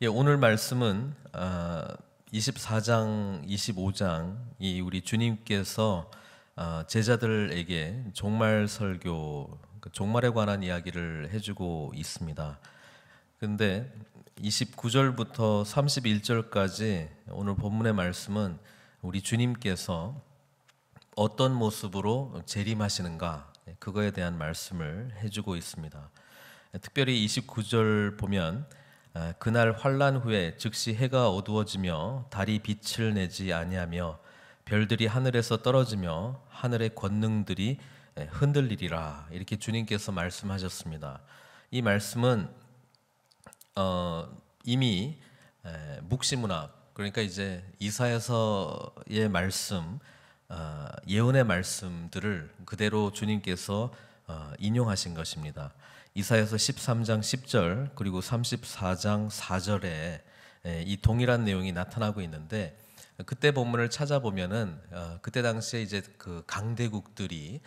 예, 오늘 말씀은 24장, 25장 이 우리 주님께서 제자들에게 종말 설교, 종말에 관한 이야기를 해주고 있습니다. 근데 29절부터 31절까지 오늘 본문의 말씀은 우리 주님께서 어떤 모습으로 재림하시는가, 그거에 대한 말씀을 해주고 있습니다. 특별히 29절 보면 그날 환난 후에 즉시 해가 어두워지며 달이 빛을 내지 아니하며 별들이 하늘에서 떨어지며 하늘의 권능들이 흔들리리라, 이렇게 주님께서 말씀하셨습니다. 이 말씀은 이미 묵시문학, 그러니까 이제 이사야서의 말씀, 예언의 말씀들을 그대로 주님께서 인용하신 것입니다. 이사야서 13장 10절 그리고 34장 4절에 이 동일한 내용이 나타나고 있는데, 그때 본문을 찾아보면은 그때 당시에 이제 그 강대국들이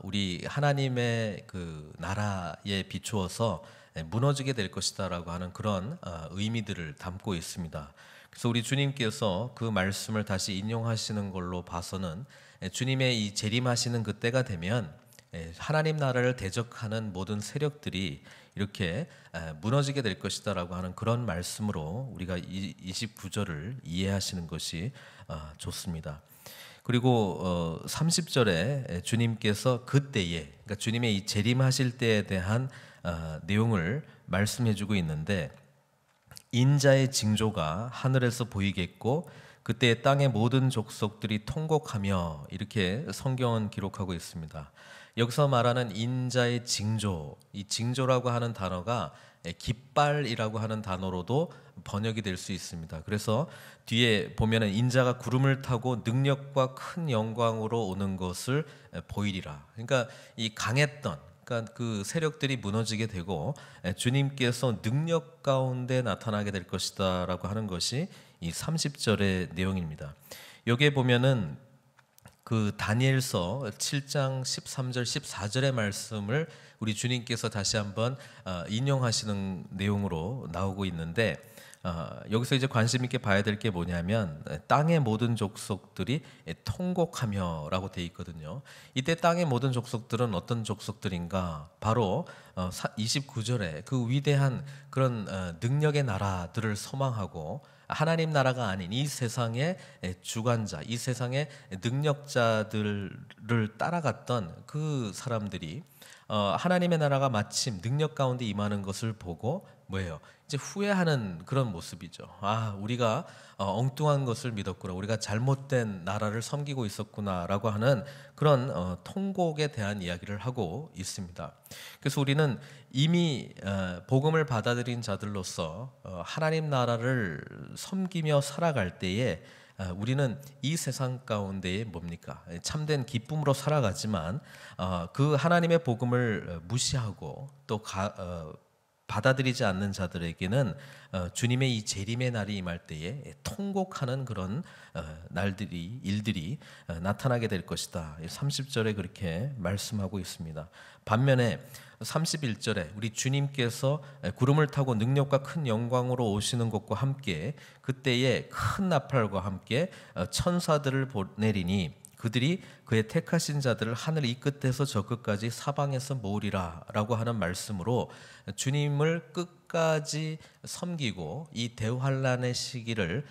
우리 하나님의 그 나라에 비추어서 무너지게 될 것이다라고 하는 그런 의미들을 담고 있습니다. 그래서 우리 주님께서 그 말씀을 다시 인용하시는 걸로 봐서는 주님의 이 재림하시는 그때가 되면 하나님 나라를 대적하는 모든 세력들이 이렇게 무너지게 될 것이다라고 하는 그런 말씀으로 우리가 29절을 이해하시는 것이 좋습니다. 그리고 30절에 주님께서 그때에, 그러니까 주님의 이 재림하실 때에 대한 내용을 말씀해주고 있는데, 인자의 징조가 하늘에서 보이겠고 그때 땅의 모든 족속들이 통곡하며, 이렇게 성경은 기록하고 있습니다. 여기서 말하는 인자의 징조, 이 징조라고 하는 단어가 깃발이라고 하는 단어로도 번역이 될 수 있습니다. 그래서 뒤에 보면은 인자가 구름을 타고 능력과 큰 영광으로 오는 것을 보이리라. 그러니까 이 강했던, 그러니까 그 세력들이 무너지게 되고 주님께서 능력 가운데 나타나게 될 것이다라고 하는 것이 이 30절의 내용입니다. 여기에 보면은 그 다니엘서 7장 13절 14절의 말씀을 우리 주님께서 다시 한번 인용하시는 내용으로 나오고 있는데, 여기서 이제 관심 있게 봐야 될 게 뭐냐면 땅의 모든 족속들이 통곡하며라고 돼 있거든요. 이때 땅의 모든 족속들은 어떤 족속들인가? 바로 29절에 그 위대한 그런 능력의 나라들을 소망하고 하나님 나라가 아닌 이 세상의 주관자, 이 세상의 능력자들을 따라갔던 그 사람들이 하나님의 나라가 마침 능력 가운데 임하는 것을 보고 뭐예요? 이제 후회하는 그런 모습이죠. 우리가 엉뚱한 것을 믿었구나, 우리가 잘못된 나라를 섬기고 있었구나라고 하는 그런 통곡에 대한 이야기를 하고 있습니다. 그래서 우리는 이미 복음을 받아들인 자들로서 하나님 나라를 섬기며 살아갈 때에 우리는 이 세상 가운데에 뭡니까? 참된 기쁨으로 살아가지만 그 하나님의 복음을 무시하고 또 받아들이지 않는 자들에게는 주님의 이 재림의 날이 임할 때에 통곡하는 그런 일들이 나타나게 될 것이다. 30절에 그렇게 말씀하고 있습니다. 반면에 31절에 우리 주님께서 구름을 타고 능력과 큰 영광으로 오시는 것과 함께 그때에 큰 나팔과 함께 천사들을 보내리니 그들이 그의 택하신 자들을 하늘 이 끝에서 저 끝까지 사방에서 모으리라 라고 하는 말씀으로 주님을 끝까지 섬기고 이 대환란의 시기를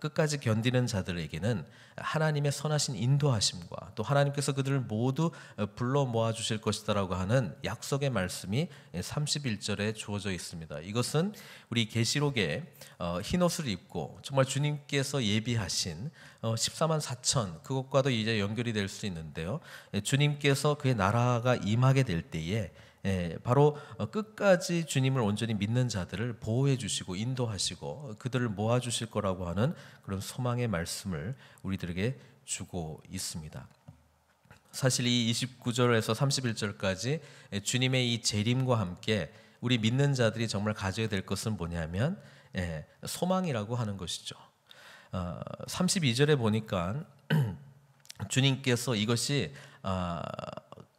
끝까지 견디는 자들에게는 하나님의 선하신 인도하심과 또 하나님께서 그들을 모두 불러 모아 주실 것이다라고 하는 약속의 말씀이 31절에 주어져 있습니다. 이것은 우리 계시록에 흰옷을 입고 정말 주님께서 예비하신 14만 4천, 그것과도 이제 연결이 될 수 있는데요. 주님께서 그의 나라가 임하게 될 때에 바로 끝까지 주님을 온전히 믿는 자들을 보호해 주시고 인도하시고 그들을 모아 주실 거라고 하는 그런 소망의 말씀을 우리들에게 주고 있습니다. 사실 이 29절에서 31절까지 주님의 이 재림과 함께 우리 믿는 자들이 정말 가져야 될 것은 뭐냐면 소망이라고 하는 것이죠. 32절에 보니까 주님께서 이것이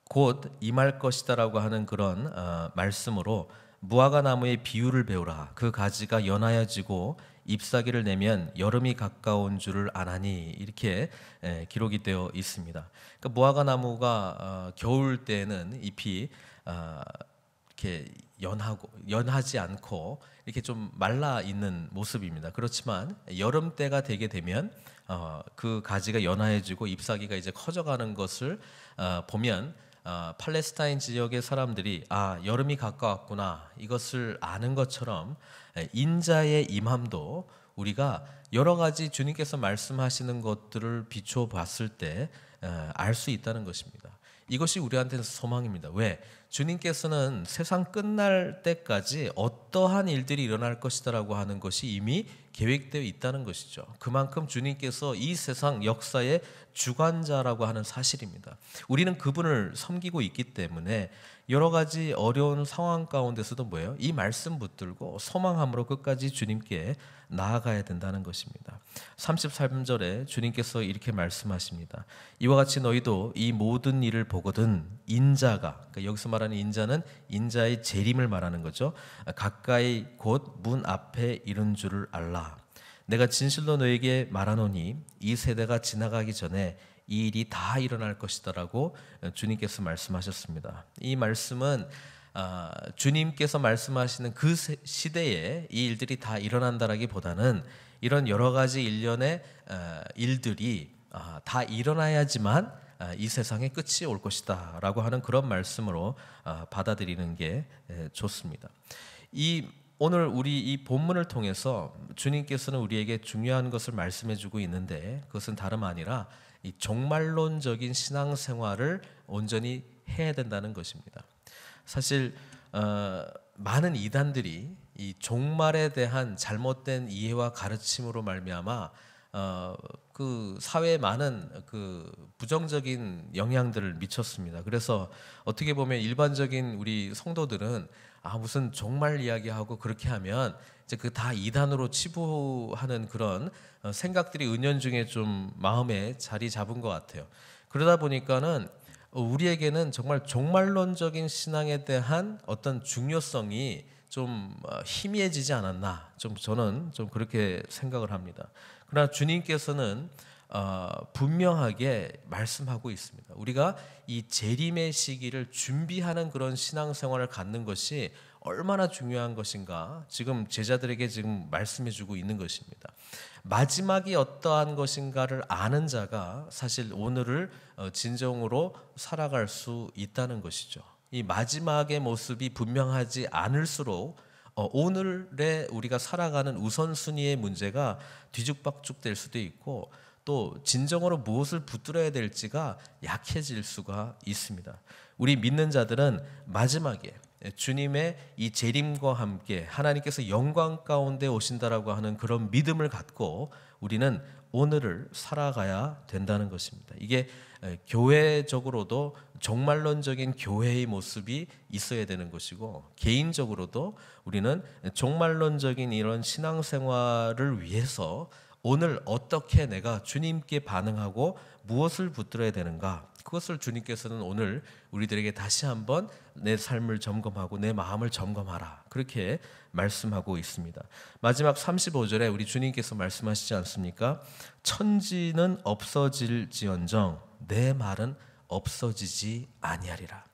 곧 임할 것이다라고 하는 그런 말씀으로 무화과 나무의 비유를 배우라. 그 가지가 연하여지고 잎사귀를 내면 여름이 가까운 줄을 아나니, 이렇게 기록이 되어 있습니다. 그러니까 무화과 나무가 겨울 때는 잎이 이렇게 연하지 않고 이렇게 좀 말라 있는 모습입니다. 그렇지만 여름 때가 되게 되면 그 가지가 연하해지고 잎사귀가 이제 커져가는 것을 보면 팔레스타인 지역의 사람들이 여름이 가까웠구나, 이것을 아는 것처럼 인자의 임함도 우리가 여러 가지 주님께서 말씀하시는 것들을 비추어 봤을 때 알 수 있다는 것입니다. 이것이 우리한테는 소망입니다. 왜? 주님께서는 세상 끝날 때까지 어떠한 일들이 일어날 것이다라고 하는 것이 이미 계획되어 있다는 것이죠. 그만큼 주님께서 이 세상 역사의 주관자라고 하는 사실입니다. 우리는 그분을 섬기고 있기 때문에 여러 가지 어려운 상황 가운데서도 뭐예요? 이 말씀 붙들고 소망함으로 끝까지 주님께 나아가야 된다는 것입니다. 33절에 주님께서 이렇게 말씀하십니다. 이와 같이 너희도 이 모든 일을 보거든 인자가, 그러니까 여기서 말하는 인자는 인자의 재림을 말하는 거죠. 가까이 곧 문 앞에 이른 줄을 알라. 내가 진실로 너에게 말하노니 이 세대가 지나가기 전에 이 일이 다 일어날 것이다라고 주님께서 말씀하셨습니다. 이 말씀은 주님께서 말씀하시는 그 시대에 이 일들이 다 일어난다라기보다는 이런 여러 가지 일련의 일들이 다 일어나야지만 이 세상의 끝이 올 것이다라고 하는 그런 말씀으로 받아들이는 게 좋습니다. 오늘 우리 이 본문을 통해서 주님께서는 우리에게 중요한 것을 말씀해주고 있는데, 그것은 다름 아니라 이 종말론적인 신앙생활을 온전히 해야 된다는 것입니다. 사실 많은 이단들이 이 종말에 대한 잘못된 이해와 가르침으로 말미암아 그 사회에 많은 그 부정적인 영향들을 미쳤습니다. 그래서 어떻게 보면 일반적인 우리 성도들은 무슨 종말 이야기하고 그렇게 하면 이제 그 다 이단으로 치부하는 그런 생각들이 은연중에 좀 마음에 자리 잡은 것 같아요. 그러다 보니까는 우리에게는 정말 종말론적인 신앙에 대한 어떤 중요성이 좀 희미해지지 않았나, 저는 좀 그렇게 생각을 합니다. 그러나 주님께서는 분명하게 말씀하고 있습니다. 우리가 이 재림의 시기를 준비하는 그런 신앙생활을 갖는 것이 얼마나 중요한 것인가, 지금 제자들에게 지금 말씀해주고 있는 것입니다. 마지막이 어떠한 것인가를 아는 자가 사실 오늘을 진정으로 살아갈 수 있다는 것이죠. 이 마지막의 모습이 분명하지 않을수록 오늘의 우리가 살아가는 우선순위의 문제가 뒤죽박죽 될 수도 있고, 또 진정으로 무엇을 붙들어야 될지가 약해질 수가 있습니다. 우리 믿는 자들은 마지막에 주님의 이 재림과 함께 하나님께서 영광 가운데 오신다라고 하는 그런 믿음을 갖고 우리는 오늘을 살아가야 된다는 것입니다. 이게 교회적으로도 종말론적인 교회의 모습이 있어야 되는 것이고, 개인적으로도 우리는 종말론적인 이런 신앙생활을 위해서 오늘 어떻게 내가 주님께 반응하고 무엇을 붙들어야 되는가, 그것을 주님께서는 오늘 우리들에게 다시 한번 내 삶을 점검하고 내 마음을 점검하라, 그렇게 말씀하고 있습니다. 마지막 35절에 우리 주님께서 말씀하시지 않습니까? 천지는 없어질지언정 내 말은 없어지지 아니하리라.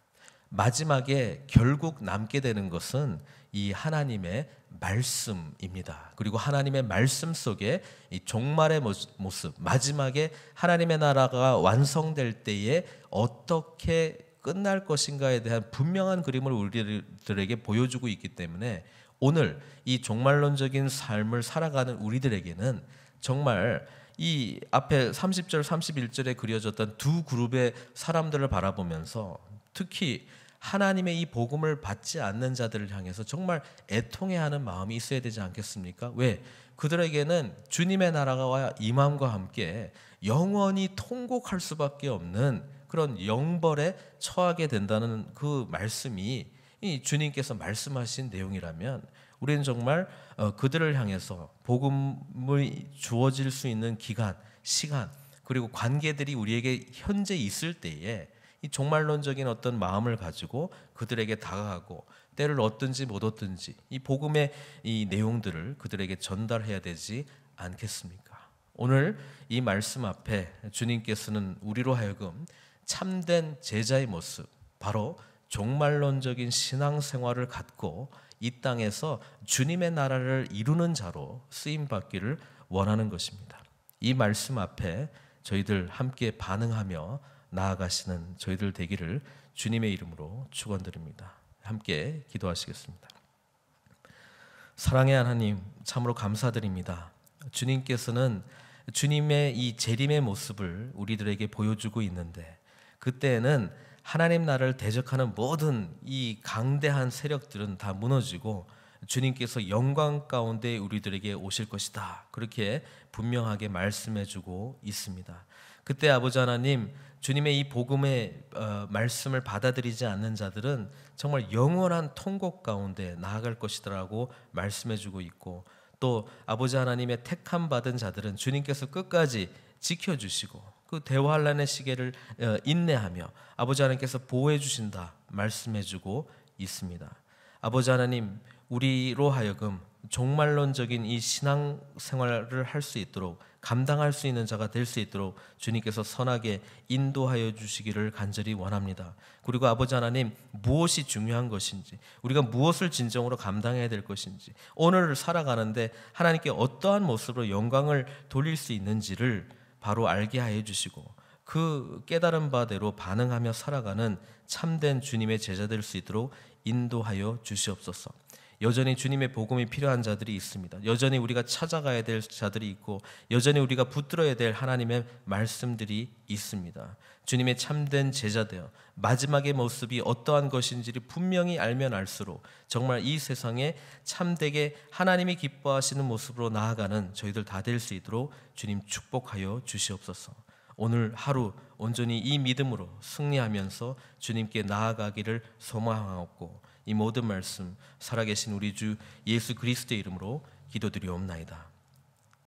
마지막에 결국 남게 되는 것은 이 하나님의 말씀입니다. 그리고 하나님의 말씀 속에 이 종말의 모습, 마지막에 하나님의 나라가 완성될 때에 어떻게 끝날 것인가에 대한 분명한 그림을 우리들에게 보여주고 있기 때문에 오늘 이 종말론적인 삶을 살아가는 우리들에게는 정말 이 앞에 30절 31절에 그려졌던 두 그룹의 사람들을 바라보면서 특히 하나님의 이 복음을 받지 않는 자들을 향해서 정말 애통해하는 마음이 있어야 되지 않겠습니까? 왜? 그들에게는 주님의 나라와 임함과 함께 영원히 통곡할 수밖에 없는 그런 영벌에 처하게 된다는 그 말씀이 이 주님께서 말씀하신 내용이라면 우리는 정말 그들을 향해서 복음이 주어질 수 있는 기간, 시간, 그리고 관계들이 우리에게 현재 있을 때에 이 종말론적인 어떤 마음을 가지고 그들에게 다가가고 때를 얻든지 못 얻든지 이 복음의 이 내용들을 그들에게 전달해야 되지 않겠습니까? 오늘 이 말씀 앞에 주님께서는 우리로 하여금 참된 제자의 모습, 바로 종말론적인 신앙생활을 갖고 이 땅에서 주님의 나라를 이루는 자로 쓰임받기를 원하는 것입니다. 이 말씀 앞에 저희들 함께 반응하며 나아가시는 저희들 되기를 주님의 이름으로 축원드립니다. 함께 기도하시겠습니다. 사랑의 하나님, 참으로 감사드립니다. 주님께서는 주님의 이 재림의 모습을 우리들에게 보여주고 있는데, 그때에는 하나님 나라를 대적하는 모든 이 강대한 세력들은 다 무너지고 주님께서 영광 가운데 우리들에게 오실 것이다, 그렇게 분명하게 말씀해주고 있습니다. 그때 아버지 하나님, 주님의 이 복음의 말씀을 받아들이지 않는 자들은 정말 영원한 통곡 가운데 나아갈 것이라고 말씀해주고 있고, 또 아버지 하나님의 택함 받은 자들은 주님께서 끝까지 지켜주시고 그 대환란의 시계를 인내하며 아버지 하나님께서 보호해 주신다 말씀해주고 있습니다. 아버지 하나님, 우리로 하여금 종말론적인 이 신앙생활을 할 수 있도록, 감당할 수 있는 자가 될 수 있도록 주님께서 선하게 인도하여 주시기를 간절히 원합니다. 그리고 아버지 하나님, 무엇이 중요한 것인지, 우리가 무엇을 진정으로 감당해야 될 것인지, 오늘을 살아가는데 하나님께 어떠한 모습으로 영광을 돌릴 수 있는지를 바로 알게 하여 주시고 그 깨달은 바대로 반응하며 살아가는 참된 주님의 제자 될 수 있도록 인도하여 주시옵소서. 여전히 주님의 복음이 필요한 자들이 있습니다. 여전히 우리가 찾아가야 될 자들이 있고, 여전히 우리가 붙들어야 될 하나님의 말씀들이 있습니다. 주님의 참된 제자 되어 마지막의 모습이 어떠한 것인지를 분명히 알면 알수록 정말 이 세상에 참되게 하나님이 기뻐하시는 모습으로 나아가는 저희들 다 될 수 있도록 주님 축복하여 주시옵소서. 오늘 하루 온전히 이 믿음으로 승리하면서 주님께 나아가기를 소망하옵고, 이 모든 말씀 살아계신 우리 주 예수 그리스도의 이름으로 기도드리옵나이다.